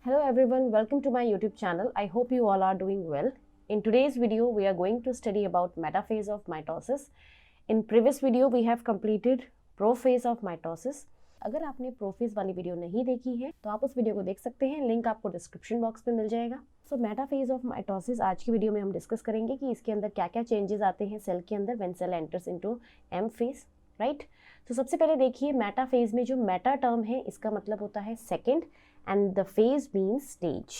Hello everyone, welcome to my YouTube channel. I hope you all are doing well. In today's video, we are going to study about metaphase of mitosis. In previous video, we have completed prophase of mitosis. अगर आपने prophase वाली video नहीं देखी है तो आप उस video को देख सकते हैं, लिंक आपको डिस्क्रिप्शन बॉक्स में मिल जाएगा। सो मेटाफेज ऑफ माइटोसिस आज की वीडियो में हम डिस्कस करेंगे कि इसके अंदर क्या क्या चेंजेस आते हैं सेल के अंदर when cell enters into M phase, right. तो सबसे पहले देखिए मेटाफेज में जो मेटा टर्म है इसका मतलब होता है second and the phase means stage.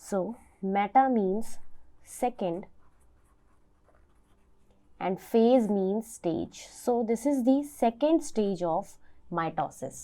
So meta means second and phase means stage. So this is the second stage of mitosis.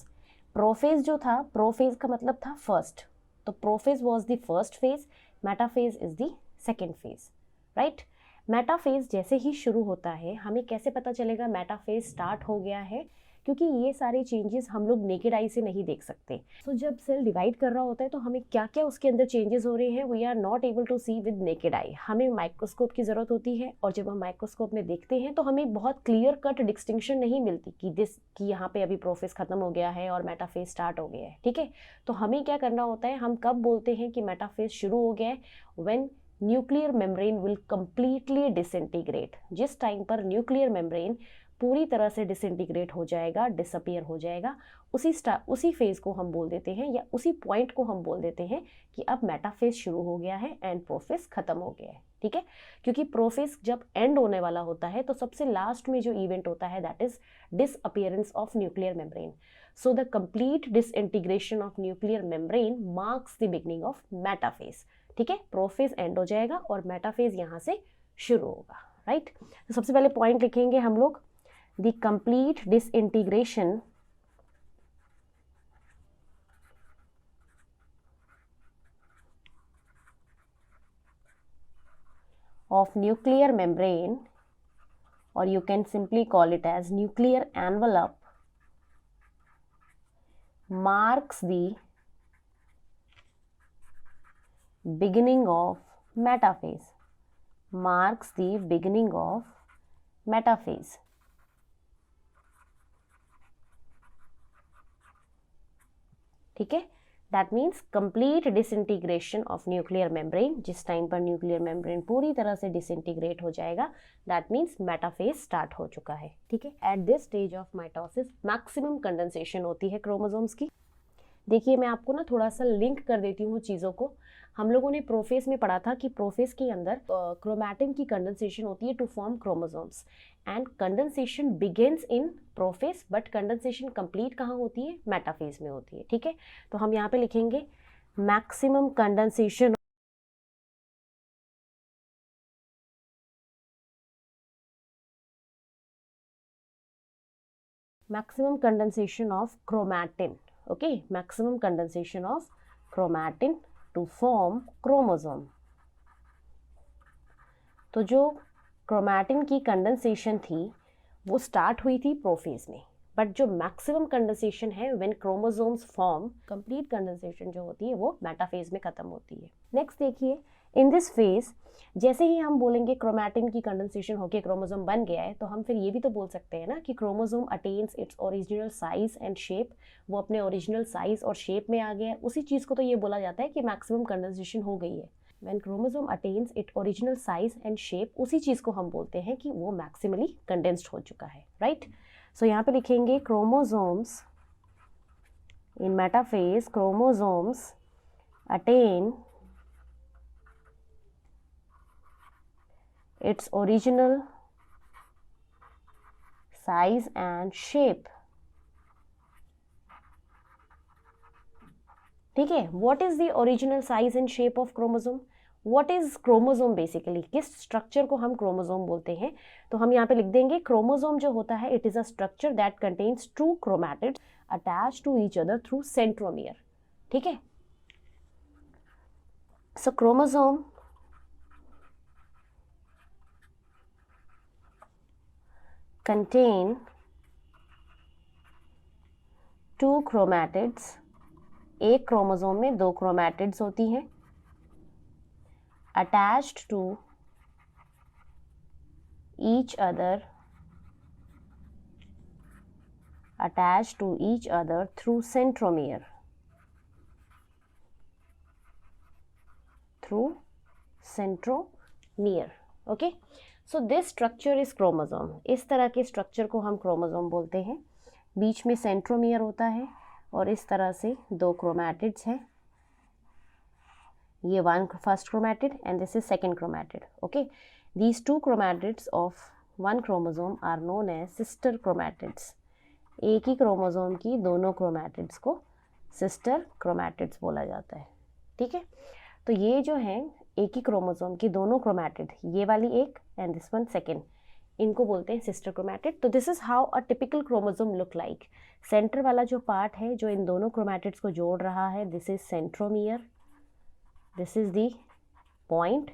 Prophase जो था, prophase का मतलब था first. तो prophase was the first phase, metaphase is the second phase, right? Metaphase जैसे ही शुरू होता है हमें कैसे पता चलेगा मेटाफेज स्टार्ट हो गया है, क्योंकि ये सारे चेंजेस हम लोग नेकेड आई से नहीं देख सकते। सो जब सेल डिवाइड कर रहा होता है तो हमें क्या क्या उसके अंदर चेंजेस हो रहे हैं we are not able to see with naked eye. हमें माइक्रोस्कोप की ज़रूरत होती है और जब हम माइक्रोस्कोप में देखते हैं तो हमें बहुत क्लियर कट डिस्टिंक्शन नहीं मिलती कि यहाँ पे अभी प्रोफेज खत्म हो गया है और मेटाफेज स्टार्ट हो गया है, ठीक है। तो हमें क्या करना होता है, हम कब बोलते हैं कि मेटाफेज शुरू हो गया है, when nuclear membrane will completely disintegrate. जिस टाइम पर न्यूक्लियर मेम्ब्रेन पूरी तरह से डिसइंटीग्रेट हो जाएगा, डिसअपियर हो जाएगा, उसी फेज को हम बोल देते हैं या उसी पॉइंट को हम बोल देते हैं कि अब मेटाफेज शुरू हो गया है एंड प्रोफेज खत्म हो गया है, ठीक है। क्योंकि प्रोफेज जब एंड होने वाला होता है तो सबसे लास्ट में जो इवेंट होता है that is disappearance of nuclear membrane. So the complete disintegration of nuclear membrane marks the beginning of metaphase, ठीक है। प्रोफेज एंड हो जाएगा और मेटाफेज यहाँ से शुरू होगा, राइट। तो सबसे पहले पॉइंट लिखेंगे हम लोग, the complete disintegration of nuclear membrane, or you can simply call it as nuclear envelope, marks the beginning of metaphase, marks the beginning of metaphase, ठीक है। That means complete disintegration of nuclear membrane. जिस time पर nuclear membrane पूरी तरह से disintegrate हो जाएगा that means metaphase start हो चुका है, ठीक है। At this stage of mitosis maximum condensation होती है क्रोमोसोम्स की। देखिए मैं आपको ना थोड़ा सा लिंक कर देती हूँ चीज़ों को। हम लोगों ने प्रोफेज में पढ़ा था कि प्रोफेज के अंदर क्रोमैटिन की कंडेंसेशन होती है to form chromosomes and condensation begins in prophase, but condensation complete कहाँ होती है, मेटाफेज में होती है, ठीक है। तो हम यहाँ पे लिखेंगे maximum condensation of chromatin, okay, maximum condensation of chromatin to form chromosome। तो जो क्रोमैटिन की कंडेंसेशन थी वो स्टार्ट हुई थी प्रोफेज में, बट जो मैक्सिमम कंडेंसेशन है when chromosomes form, complete condensation जो होती है वो मेटाफेज में खत्म होती है। नेक्स्ट देखिए, इन दिस फेज जैसे ही हम बोलेंगे क्रोमैटिन की कंडेंसेशन होकर क्रोमोसोम बन गया है तो हम फिर ये भी तो बोल सकते हैं ना कि chromosome attains its original size and shape, वो अपने ओरिजिनल साइज और शेप में आ गया है। उसी चीज़ को तो ये बोला जाता है कि मैक्सिमम कंडेंसेशन हो गई है। When chromosome attains its original size and shape, उसी चीज़ को हम बोलते हैं कि वो मैक्सिमली कंडेंस्ड हो चुका है, राइट। सो यहाँ पे लिखेंगे chromosomes in metaphase, chromosomes attain its original size and shape, ठीक है। What is the original size and shape of chromosome, what is chromosome basically, किस स्ट्रक्चर को हम क्रोमोसोम बोलते हैं। तो हम यहाँ पे लिख देंगे क्रोमोसोम जो होता है it is a structure that contains two chromatids attach to each other through centromere, ठीक है। So chromosome contain two chromatids, एक क्रोमोसोम में दो क्रोमैटिड्स होती हैं, attached to each other attached to each other through centromere. through centromere. Okay, so this structure is chromosome. इस तरह के स्ट्रक्चर को हम क्रोमोसोम बोलते हैं. बीच में सेंट्रोमियर होता है और इस तरह से दो क्रोमैटिड्स हैं. ये one first chromatid and this is second chromatid. Okay, these two chromatids of one chromosome are known as sister chromatids. एक ही क्रोमोसोम की दोनों क्रोमैटिड्स को सिस्टर क्रोमैटिड्स बोला जाता है. ठीक है, तो ये जो हैं एक ही क्रोमोसोम की दोनों क्रोमैटिड, ये वाली एक एंड दिस वन सेकेंड, इनको बोलते हैं सिस्टर क्रोमैटिड. तो this is how a typical chromosome look like. Centre वाला जो पार्ट है जो इन दोनों क्रोमैटिड्स को जोड़ रहा है, this is centromere. This is the point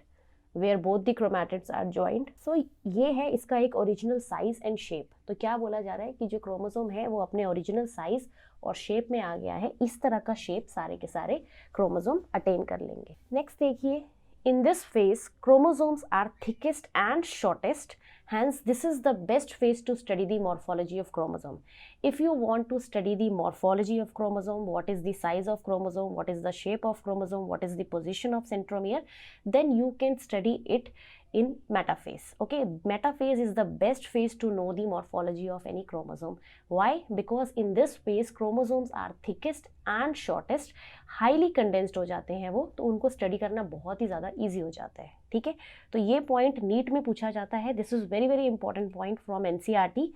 where both the chromatids are joined. So ये है इसका एक ओरिजिनल साइज एंड शेप. तो क्या बोला जा रहा है कि जो क्रोमोसोम है वो अपने ओरिजिनल साइज और शेप में आ गया है. इस तरह का शेप सारे के सारे क्रोमोसोम अटेन कर लेंगे. नेक्स्ट देखिए, in this phase chromosomes are thickest and shortest, hence this is the best phase to study the morphology of chromosome. If you want to study the morphology of chromosome, what is the size of chromosome, what is the shape of chromosome, what is the position of centromere, then you can study it in metaphase. Okay, metaphase is the best phase to know the morphology of any chromosome. Why? Because in this phase chromosomes are thickest and shortest, highly condensed हो जाते हैं वो, तो उनको study करना बहुत ही ज़्यादा easy हो जाता है. ठीक है, तो ये पॉइंट नीट में पूछा जाता है. This is very very important point from NCERT.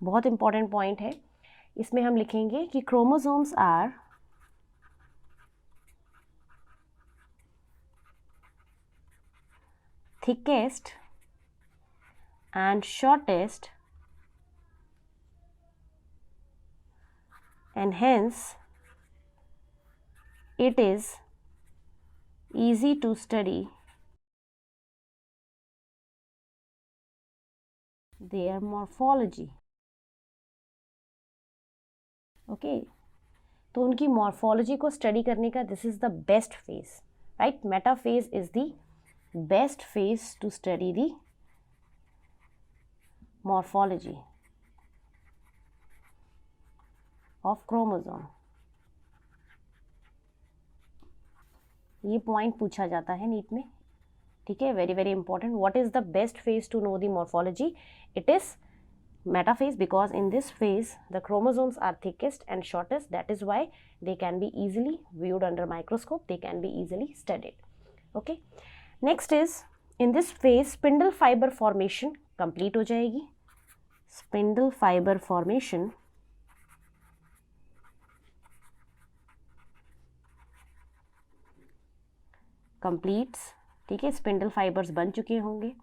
बहुत इंपॉर्टेंट पॉइंट है. इसमें हम लिखेंगे कि chromosomes are thickest and shortest, and hence it is easy to study their morphology. Okay, तो उनकी मॉर्फोलॉजी को स्टडी करने का this is the best phase, right. Metaphase is the best phase to study the morphology of chromosome. ये पॉइंट पूछा जाता है नीट में. ठीक है, very very important. What is the best phase to know the morphology? It is metaphase, because in this phase the chromosomes are thickest and shortest. That is why they can be easily viewed under microscope, they can be easily studied. Okay, next is in this phase spindle fibre formation complete हो जाएगी. Spindle fibre formation completes. ठीक है, spindle fibres बन चुके होंगे.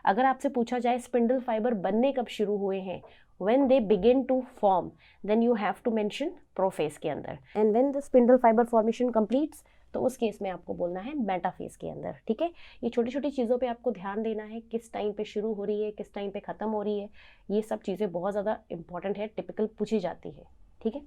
अगर आपसे पूछा जाए स्पिंडल फाइबर बनने कब शुरू हुए हैं, when they begin to form, then you have to mention prophase के अंदर. and when the spindle fiber formation completes, तो उस केस में आपको बोलना है मेटाफेज के अंदर. ठीक है, ये छोटी छोटी चीज़ों पे आपको ध्यान देना है, किस टाइम पे शुरू हो रही है, किस टाइम पे ख़त्म हो रही है. ये सब चीज़ें बहुत ज़्यादा इंपॉर्टेंट है, टिपिकल पूछी जाती है. ठीक है,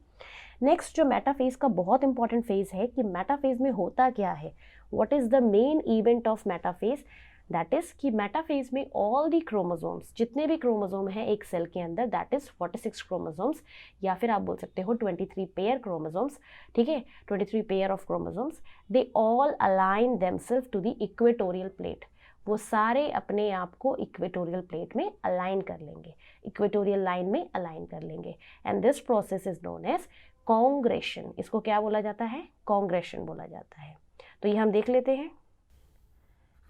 नेक्स्ट जो मेटाफेज का बहुत इंपॉर्टेंट फेज है कि मेटाफेज में होता क्या है. What is the main event of metaphase? That is कि मेटाफेज में ऑल दी क्रोमोसोम्स, जितने भी क्रोमोसोम हैं एक सेल के अंदर, दैट इज़ 46 क्रोमोसोम्स, या फिर आप बोल सकते हो 23 पेयर क्रोमोसोम्स. ठीक है, 23 pair of chromosomes, they all align themselves to the equatorial plate. वो सारे अपने आप को इक्वेटोरियल प्लेट में अलाइन कर लेंगे, इक्वेटोरियल लाइन में अलाइन कर लेंगे. And this process is known as congression. इसको क्या बोला जाता है? कॉन्ग्रेशन बोला जाता है. तो ये हम देख लेते हैं.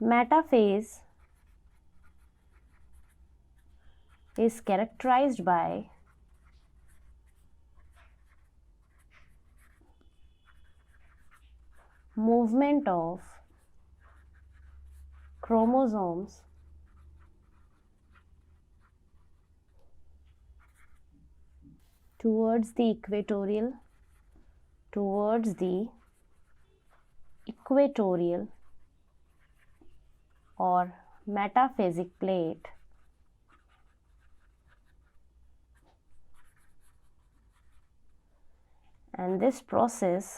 Metaphase is characterized by movement of chromosomes towards the equatorial or metaphasic plate and this process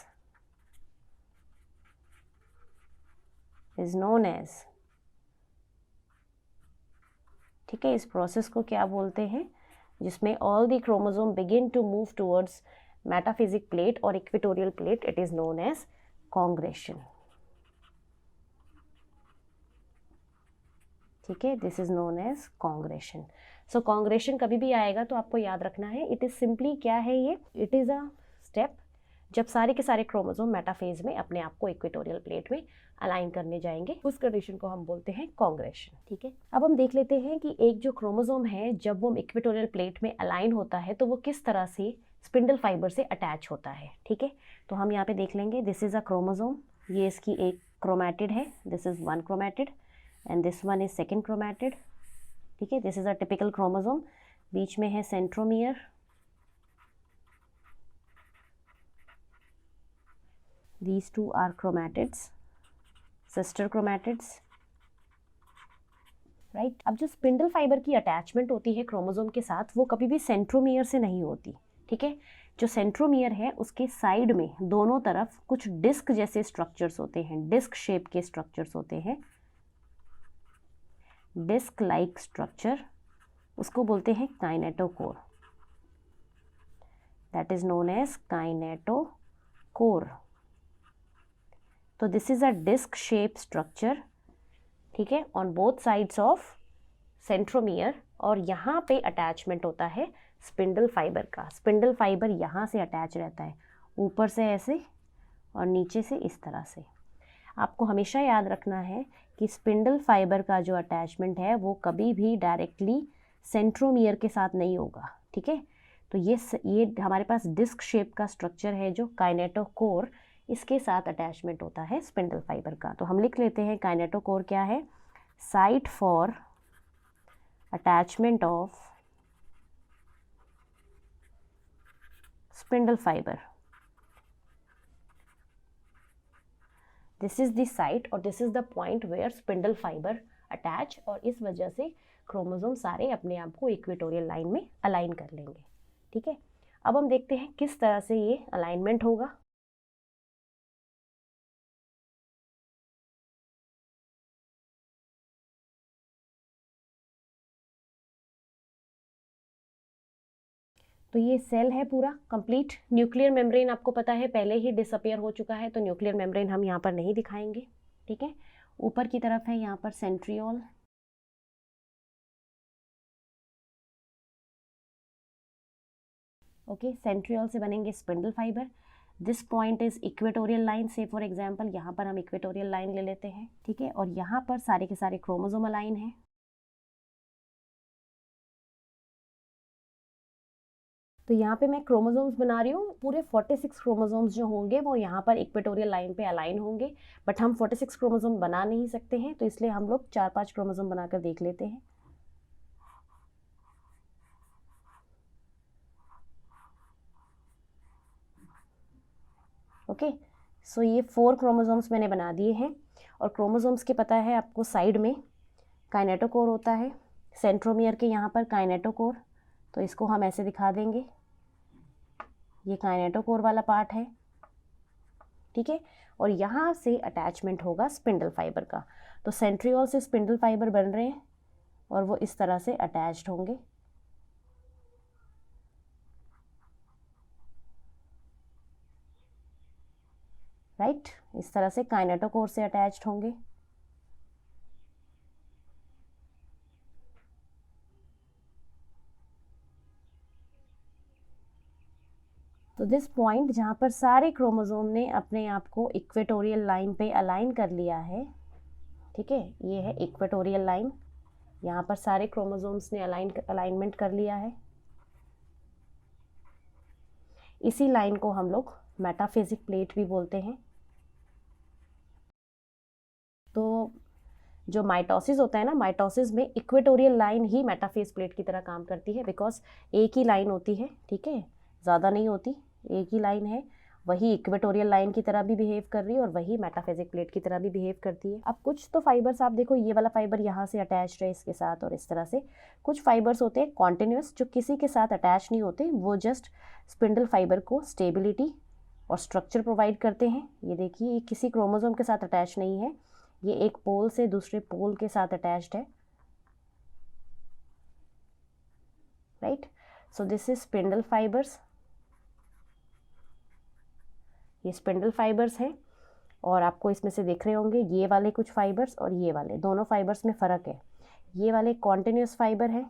is known as. ठीक है, इस प्रोसेस को क्या बोलते हैं? जिसमें all the chromosome begin to move towards metaphysic plate और equatorial plate, it is known as congression. ठीक है, this is known as congression. So congression कभी भी आएगा तो आपको याद रखना है, इट इज सिंपली क्या है ये, इट इज अ स्टेप जब सारे के सारे क्रोमोसोम मेटाफेज में अपने आप को इक्वेटोरियल प्लेट में अलाइन करने जाएंगे, उस कंडीशन को हम बोलते हैं कॉन्ग्रेशन. ठीक है, अब हम देख लेते हैं कि एक जो क्रोमोसोम है जब वो इक्वेटोरियल प्लेट में अलाइन होता है तो वो किस तरह से स्पिंडल फाइबर से अटैच होता है. ठीक है, तो हम यहाँ पे देख लेंगे, दिस इज अ क्रोमोसोम, ये इसकी एक क्रोमैटिड है, this is one chromatid and this one is second chromatid. ठीक है, this is a typical chromosome, बीच में है centromere, these two are chromatids, sister chromatids, right. अब जो स्पिंडल फाइबर की अटैचमेंट होती है क्रोमोसोम के साथ वो कभी भी सेंट्रोमियर से नहीं होती. ठीक है, जो सेंट्रोमियर है उसके साइड में दोनों तरफ कुछ डिस्क जैसे स्ट्रक्चर्स होते हैं, डिस्क शेप के स्ट्रक्चर्स होते हैं, डिस्क लाइक स्ट्रक्चर, उसको बोलते हैं kinetochore. That is known as kinetochore. तो this is a disc shape structure. ठीक है, on both sides of centromere, और यहाँ पे अटैचमेंट होता है स्पिंडल फाइबर का. स्पिंडल फाइबर यहाँ से अटैच रहता है, ऊपर से ऐसे और नीचे से इस तरह से. आपको हमेशा याद रखना है कि स्पिंडल फाइबर का जो अटैचमेंट है वो कभी भी डायरेक्टली सेंट्रोमियर के साथ नहीं होगा. ठीक है, तो ये हमारे पास डिस्क शेप का स्ट्रक्चर है जो काइनेटोकोर, इसके साथ अटैचमेंट होता है स्पिंडल फाइबर का. तो हम लिख लेते हैं काइनेटोकोर क्या है, site for attachment of spindle fibre. This is the site और this is the point where spindle fibre attach, और इस वजह से क्रोमोसोम सारे अपने आप को इक्वेटोरियल लाइन में अलाइन कर लेंगे. ठीक है, अब हम देखते हैं किस तरह से ये अलाइनमेंट होगा. तो ये सेल है पूरा कंप्लीट. न्यूक्लियर मेम्ब्रेन आपको पता है पहले ही डिसअपियर हो चुका है, तो न्यूक्लियर मेम्ब्रेन हम यहाँ पर नहीं दिखाएंगे. ठीक है, ऊपर की तरफ है यहाँ पर सेंट्रियोल, ओके, सेंट्रियोल से बनेंगे spindle fibre. This point is equatorial line, से फॉर एग्जांपल यहाँ पर हम इक्वेटोरियल लाइन ले लेते हैं. ठीक है, और यहाँ पर सारे के सारे क्रोमोसोम अलाइन है. तो यहाँ पे मैं क्रोमोसोम्स बना रही हूँ, पूरे 46 क्रोमोसोम्स जो होंगे वो यहाँ पर इक्वेटोरियल लाइन पे अलाइन होंगे. बट हम 46 क्रोमोसोम बना नहीं सकते हैं, तो इसलिए हम लोग 4-5 क्रोमोसोम बनाकर देख लेते हैं. ओके, सो ये 4 क्रोमोसोम्स मैंने बना दिए हैं. और क्रोमोसोम्स के पता है आपको साइड में काइनेटोकोर होता है, सेंट्रोमियर के यहाँ पर काइनेटोकोर, तो इसको हम ऐसे दिखा देंगे, ये काइनेटोकोर वाला पार्ट है. ठीक है, और यहाँ से अटैचमेंट होगा स्पिंडल फाइबर का. तो सेंट्रियोल से स्पिंडल फाइबर बन रहे हैं और वो इस तरह से अटैच्ड होंगे. राइट, इस तरह से काइनेटोकोर से अटैच्ड होंगे. तो दिस पॉइंट जहाँ पर सारे क्रोमोसोम ने अपने आप को इक्वेटोरियल लाइन पे अलाइन कर लिया है. ठीक है, ये है इक्वेटोरियल लाइन, यहाँ पर सारे क्रोमोसोम्स ने अलाइनमेंट कर लिया है. इसी लाइन को हम लोग मेटाफिजिक प्लेट भी बोलते हैं. तो जो माइटोसिस होता है ना, माइटोसिस में इक्वेटोरियल लाइन ही मेटाफेज प्लेट की तरह काम करती है, बिकॉज एक ही लाइन होती है. ठीक है, ज़्यादा नहीं होती, एक ही लाइन है, वही इक्वेटोरियल लाइन की तरह भी बिहेव कर रही है और वही मेटाफेजिक प्लेट की तरह भी बिहेव करती है. अब कुछ तो फाइबर्स आप देखो, ये वाला फाइबर यहाँ से अटैच्ड है इसके साथ, और इस तरह से कुछ फाइबर्स होते हैं कॉन्टिन्यूस जो किसी के साथ अटैच नहीं होते, वो जस्ट स्पिंडल फाइबर को स्टेबिलिटी और स्ट्रक्चर प्रोवाइड करते हैं. ये देखिए, ये किसी क्रोमोसोम के साथ अटैच नहीं है, ये एक पोल से दूसरे पोल के साथ अटैच्ड है. Right, so this is spindle fibres. ये स्पिंडल फाइबर्स हैं, और आपको इसमें से दिख रहे होंगे ये वाले कुछ फाइबर्स और ये वाले, दोनों फाइबर्स में फ़र्क है। ये वाले कॉन्टिन्यूस फाइबर है,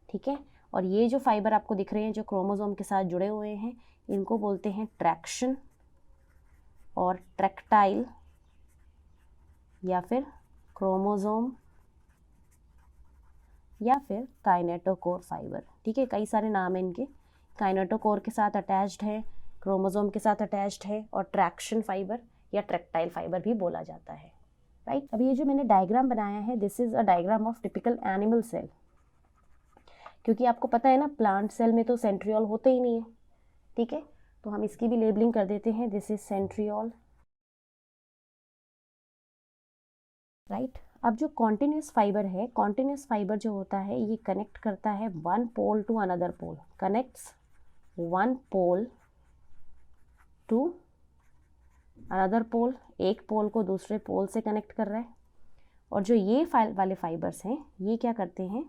ठीक है, और ये जो फाइबर आपको दिख रहे हैं जो क्रोमोसोम के साथ जुड़े हुए हैं, इनको बोलते हैं ट्रैक्शन और ट्रैक्टाइल या फिर क्रोमोसोम या फिर काइनेटोकोर फाइबर, ठीक है, कई सारे नाम हैं इनके। काइनेटोकोर के साथ अटैच्ड है, क्रोमोसोम के साथ अटैच्ड है, और ट्रैक्शन फाइबर या ट्रैक्टाइल फाइबर भी बोला जाता है, राइट। अब ये जो मैंने डायग्राम बनाया है, this is a diagram of typical animal cell, क्योंकि आपको पता है ना प्लांट सेल में तो सेंट्रियोल होते ही नहीं है, ठीक है, तो हम इसकी भी लेबलिंग कर देते हैं, दिस इज सेंट्रियोल, राइट। अब जो कॉन्टिन्यूस फाइबर है, कॉन्टिन्यूस फाइबर जो होता है ये कनेक्ट करता है one pole to another pole, connects one pole to another pole, एक पोल को दूसरे पोल से कनेक्ट कर रहा है। और जो ये वाले फाइबर्स हैं ये क्या करते हैं,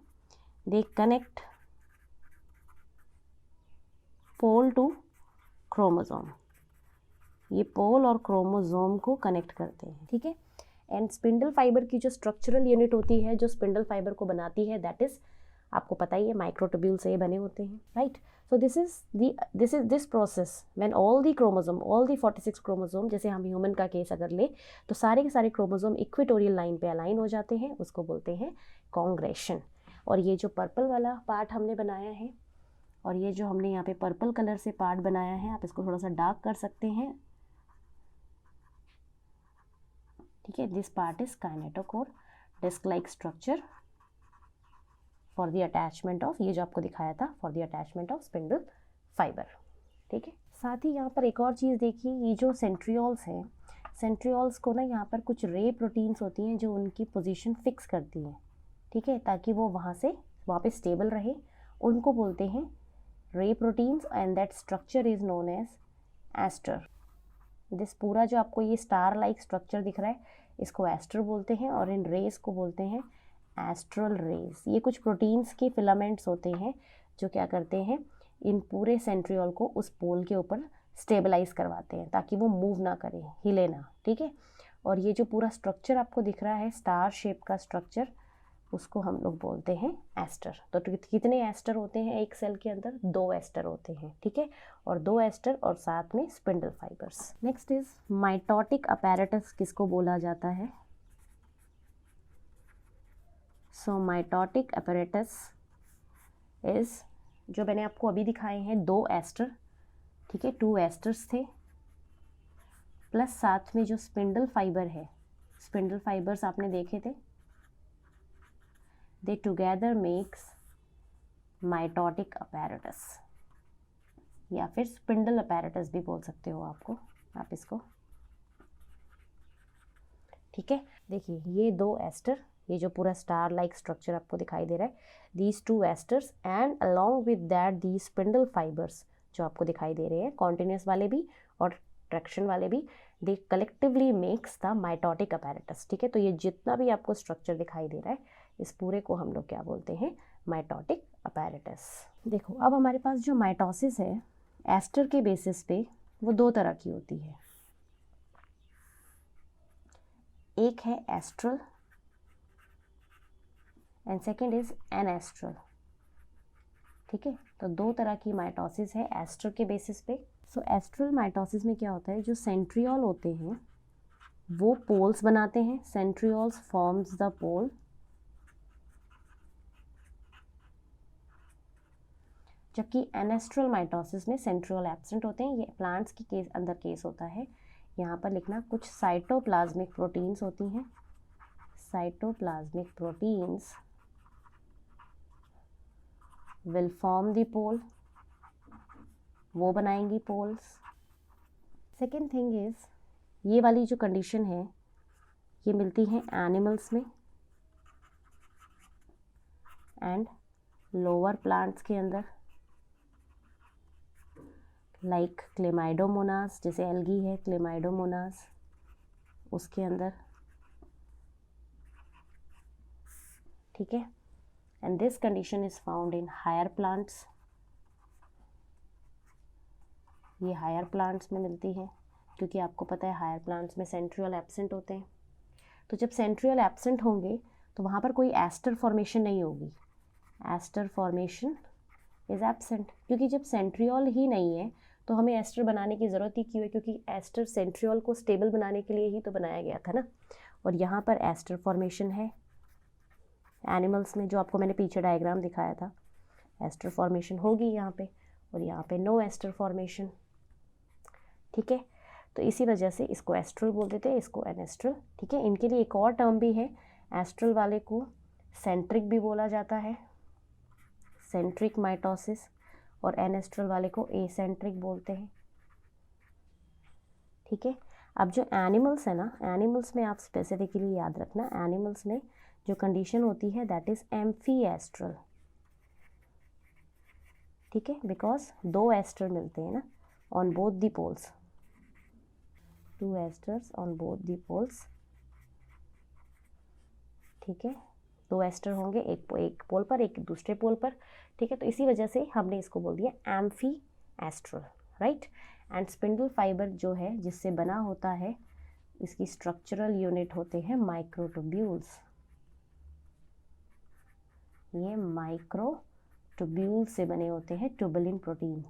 they connect pole to chromosome, ये पोल और क्रोमोसोम को कनेक्ट करते हैं, ठीक है। एंड स्पिंडल फाइबर की जो स्ट्रक्चरल यूनिट होती है जो स्पिंडल फाइबर को बनाती है, दैट इज आपको पता ही है माइक्रोट्यूब्यूल से बने होते हैं, right. So this process when all the chromosome, all the 46 chromosome, जैसे हम ह्यूमन का केस अगर ले तो सारे के सारे क्रोमोसोम इक्वेटोरियल लाइन पे अलाइन हो जाते हैं, उसको बोलते हैं कॉन्ग्रेशन। और ये जो पर्पल वाला पार्ट हमने बनाया है, और ये जो हमने यहाँ पे पर्पल कलर से पार्ट बनाया है, आप इसको थोड़ा सा डार्क कर सकते हैं, ठीक है, this part is kinetochore, disc like structure for the attachment of, ये जो आपको दिखाया था, for the attachment of spindle fibre, ठीक है। साथ ही यहाँ पर एक और चीज़ देखिए, ये जो सेंट्रियोल्स हैं, सेंट्रियोल्स को ना यहाँ पर कुछ रे प्रोटीन्स होती हैं जो उनकी पोजीशन फिक्स करती हैं, ठीक है, ताकि वो वहाँ पे स्टेबल रहे, उनको बोलते हैं ray proteins, and that structure is known as aster. This पूरा जो आपको ये स्टार लाइक स्ट्रक्चर दिख रहा है, इसको एस्टर बोलते हैं, और इन रेस को बोलते हैं एस्ट्रल रेस। ये कुछ प्रोटीन्स के फिलामेंट्स होते हैं जो क्या करते हैं, इन पूरे सेंट्रियोल को उस पोल के ऊपर स्टेबलाइज करवाते हैं ताकि वो मूव ना करे, हिले ना, ठीक है। और ये जो पूरा स्ट्रक्चर आपको दिख रहा है स्टार शेप का स्ट्रक्चर, उसको हम लोग बोलते हैं एस्टर। तो कितने एस्टर होते हैं एक सेल के अंदर, 2 एस्टर होते हैं, ठीक है, और 2 एस्टर और साथ में spindle fibres. Next is mitotic apparatus, किसको बोला जाता है, सो माइटोटिक अपैरेटस इज, जो मैंने आपको अभी दिखाए हैं 2 एस्टर, ठीक है, 2 एस्टर्स थे, प्लस साथ में जो स्पिंडल फाइबर है, स्पिंडल फाइबर्स आपने देखे थे, they together makes mitotic apparatus, या फिर स्पिंडल apparatus भी बोल सकते हो आप इसको, ठीक है। देखिए ये 2 एस्टर, ये जो पूरा स्टार लाइक स्ट्रक्चर आपको दिखाई दे रहा है, these 2 asters and along with that these spindle fibres जो आपको दिखाई दे रहे हैं, कॉन्टिन्यूस वाले भी और ट्रैक्शन वाले भी, they collectively makes the mitotic apparatus, ठीक है। तो ये जितना भी आपको स्ट्रक्चर दिखाई दे रहा है, इस पूरे को हम लोग क्या बोलते हैं, माइटोटिक अपैरेटस। देखो अब हमारे पास जो माइटोसिस है एस्टर के बेसिस पे, वो 2 तरह की होती है, एक है एस्ट्रल एंड सेकेंड इज एनेस्ट्रल, ठीक है। तो 2 तरह की माइटोसिस है एस्टर के बेसिस पे। सो एस्ट्रल माइटोसिस में क्या होता है, जो सेंट्रियोल होते हैं वो पोल्स बनाते हैं, सेंट्रियोल्स फॉर्म्स द पोल, जबकि एनेस्ट्रल माइटोसिस में सेंट्रियोल एब्सेंट होते हैं। ये प्लांट्स की अंदर केस होता है। यहाँ पर लिखना, कुछ साइटोप्लाज्मिक प्रोटीन्स होती हैं, cytoplasmic proteins will form the pole, वो बनाएंगी पोल्स। सेकेंड थिंग इज, ये वाली जो कंडीशन है ये मिलती है एनिमल्स में एंड लोअर प्लांट्स के अंदर, लाइक क्लेमाइडोमोनास, जैसे एल्गी है क्लेमाइडोमोनास, उसके अंदर, ठीक है। and this condition is found in higher plants. ये हायर प्लांट्स में मिलती है, क्योंकि आपको पता है हायर प्लांट्स में सेंट्रियोल एब्सेंट होते हैं। तो जब सेंट्रियोल एब्सेंट होंगे तो वहाँ पर कोई एस्टर फॉर्मेशन नहीं होगी, एस्टर फॉर्मेशन इज एब्सेंट, क्योंकि जब सेंट्रियोल ही नहीं है तो हमें एस्टर बनाने की ज़रूरत ही क्यों है, क्योंकि एस्टर सेंट्रियोल को स्टेबल बनाने के लिए ही तो बनाया गया था ना। और यहाँ पर एस्टर फॉर्मेशन है एनिमल्स में, जो आपको मैंने पीछे डायग्राम दिखाया था, एस्टर फॉर्मेशन होगी यहाँ पे, और यहाँ पे नो एस्टर फॉर्मेशन। ठीक है, तो इसी वजह से इसको एस्ट्रल बोल देते हैं, इसको एनेस्ट्रल। ठीक है, इनके लिए एक और टर्म भी है, एस्ट्रल वाले को सेंट्रिक भी बोला जाता है, सेंट्रिक माइटोसिस, और एनेस्ट्रल वाले को एसेंट्रिक बोलते हैं। ठीक है, अब जो एनिमल्स है ना, एनिमल्स में आप स्पेसिफिकली याद रखना, एनिमल्स में जो कंडीशन होती है दैट इज एम्फीएस्ट्रल। ठीक है, बिकॉज 2 एस्टर मिलते हैं ना on both the poles, 2 asters on both the poles. ठीक है, 2 एस्टर होंगे, एक पोल पर, एक दूसरे पोल पर। ठीक है, तो इसी वजह से हमने इसको बोल दिया amphi astral, right. And spindle fibre जो है जिससे बना होता है, इसकी स्ट्रक्चरल यूनिट होते हैं माइक्रोट्यूब्यूल्स। ये माइक्रोट्यूब्यूल्स से बने होते हैं ट्यूबुलिन प्रोटीन।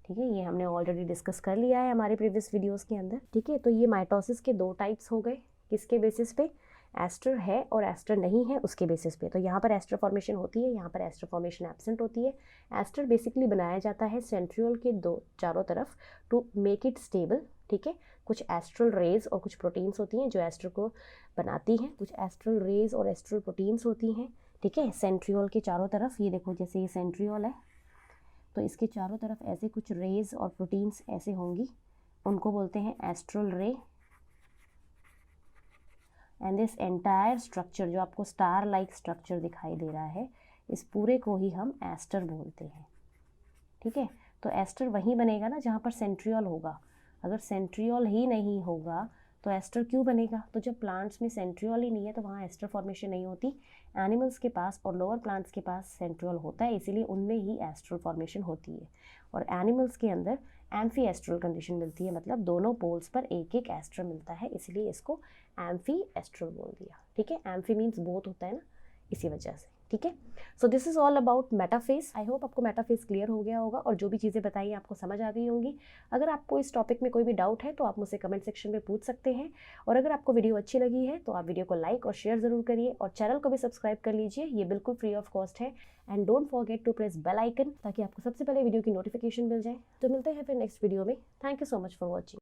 ठीक है, ये हमने ऑलरेडी डिस्कस कर लिया है हमारे प्रीवियस वीडियोस के अंदर। ठीक है, तो ये माइटोसिस के 2 टाइप्स हो गए, किसके बेसिस पे, एस्टर है और एस्टर नहीं है उसके बेसिस पे। तो यहाँ पर एस्टर फॉर्मेशन होती है, यहाँ पर एस्टर फॉर्मेशन एब्सेंट होती है। एस्टर बेसिकली बनाया जाता है सेंट्रियोल के चारों तरफ टू मेक इट स्टेबल। ठीक है, कुछ एस्ट्रल रेज और कुछ प्रोटीन्स होती हैं जो एस्टर को बनाती हैं, कुछ एस्ट्रल रेज और एस्ट्रल प्रोटीन्स होती हैं। ठीक है, सेंट्रियोल के चारों तरफ, ये देखो जैसे ये सेंट्रियोल है तो इसके चारों तरफ ऐसे कुछ रेज और प्रोटीन्स ऐसे होंगी, उनको बोलते हैं एस्ट्रल रे। एंड दिस एंटायर स्ट्रक्चर जो आपको स्टार लाइक स्ट्रक्चर दिखाई दे रहा है, इस पूरे को ही हम एस्टर बोलते हैं। ठीक है, तो एस्टर वहीं बनेगा ना जहाँ पर सेंट्रियोल होगा। अगर सेंट्रियोल ही नहीं होगा तो एस्टर क्यों बनेगा? तो जब प्लांट्स में सेंट्रियोल ही नहीं है तो वहाँ एस्टर फॉर्मेशन नहीं होती। एनिमल्स के पास और लोअर प्लांट्स के पास सेंट्रियोल होता है, इसीलिए उनमें ही एस्ट्रल फॉर्मेशन होती है। और एनिमल्स के अंदर एम्फी एस्ट्रल कंडीशन मिलती है, मतलब दोनों पोल्स पर एक एक एस्टर मिलता है, इसलिए इसको एम्फी एस्ट्रल बोल दिया। ठीक है, एम्फी मीन्स बोथ होता है ना, इसी वजह से। ठीक है, so this is all about metaphase. I hope आपको मेटाफेज क्लियर हो गया होगा और जो भी चीज़ें बताई आपको समझ आ गई होंगी। अगर आपको इस टॉपिक में कोई भी डाउट है तो आप मुझसे कमेंट सेक्शन में पूछ सकते हैं। और अगर आपको वीडियो अच्छी लगी है तो आप वीडियो को लाइक और शेयर ज़रूर करिए, और चैनल को भी सब्सक्राइब कर लीजिए, ये बिल्कुल फ्री ऑफ कॉस्ट है। And don't forget to press bell icon, ताकि आपको सबसे पहले वीडियो की नोटिफिकेशन मिल जाए। तो मिलते हैं फिर नेक्स्ट वीडियो में। Thank you so much for watching.